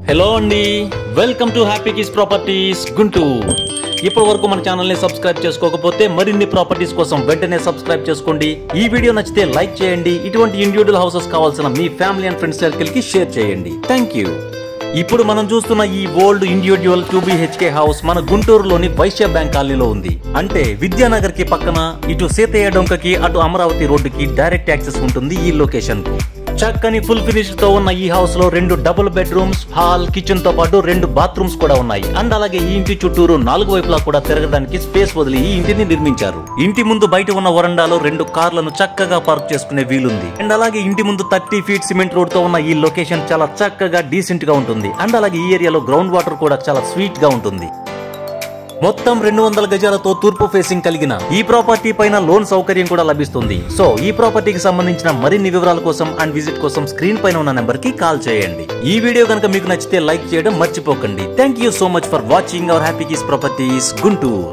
Hello అండి, welcome to happy kiss properties Guntur. ఇప్పటి వరకు మన ఛానల్ ని సబ్స్క్రైబ్ చేసుకోకపోతే మరిన్ని ప్రాపర్టీస్ కోసం వెంటనే సబ్స్క్రైబ్ చేసుకోండి. ఈ వీడియో నచ్చితే లైక్ చేయండి. ఇటువంటి ఇండివిడ్యువల్ హౌసెస్ కావాల్సిన మీ ఫ్యామిలీ అండ్ ఫ్రెండ్స్ సర్కిల్ కి షేర్ చేయండి. Thank you. ఇప్పుడు మనం చూస్తున్న ఈ ఓల్డ్ ఇండివిడ్యువల్ 2 BHK హౌస్ మన గుంటూరులోని వైశ్య బ్యాంక్ కాలనీలో ఉంది. అంటే విద్యానగర్ కి పక్కన ఇటు సీతయ్య డొంకకి అటు అమరావతి రోడ్డుకి డైరెక్ట్ యాక్సెస్ ఉంటుంది ఈ లొకేషన్ కు. చక్కని ఫుల్ ఫినిష్ తో ఉన్న ఈ హౌస్ లో 2 డబుల్ బెడ్రూమ్స్, హాల్, కిచెన్ తో పాటు 2 బాత్రూమ్స్ కూడా ఉన్నాయి. అండ్ అలాగే ఈ ఇంటి చుట్టూరు 4 వైపులా కూడా తిరగడానికి స్పేస్ వదిలి ఈ ఇంటిని నిర్మించారు. ఇంటి ముందు బయట ఉన్న వరండాలో 2 కార్లను చక్కగా పార్క్ చేసుకునే వీలుంది. అండ్ అలాగే ఇంటి ముందు 30 ఫీట్ సిమెంట్ రోడ్ తో ఉన్న ఈ లొకేషన్ చాలా చక్కగా డీసెంట్ గా ఉంటుంది. అండ్ అలాగే ఈ ఏరియాలో గ్రౌండ్ వాటర్ కూడా చాలా స్వీట్ గా ఉంటుంది. మొత్తం 200 గజాలతో తూర్పు ఫేసింగ్ కలిగిన ఈ ప్రాపర్టీ పైన లోన్ సౌకర్యం కూడా లభిస్తుంది. సో ఈ ప్రాపర్టీకి సంబంధించిన మరిన్ని వివరాల కోసం అండ్ విజిట్ కోసం స్క్రీన్ పైన ఉన్న నెంబర్ కి కాల్ చేయండి. ఈ వీడియో కనుక మీకు నచ్చితే లైక్ చేయడం మర్చిపోకండి. Thank you so much for watching our happy kiss properties Guntur.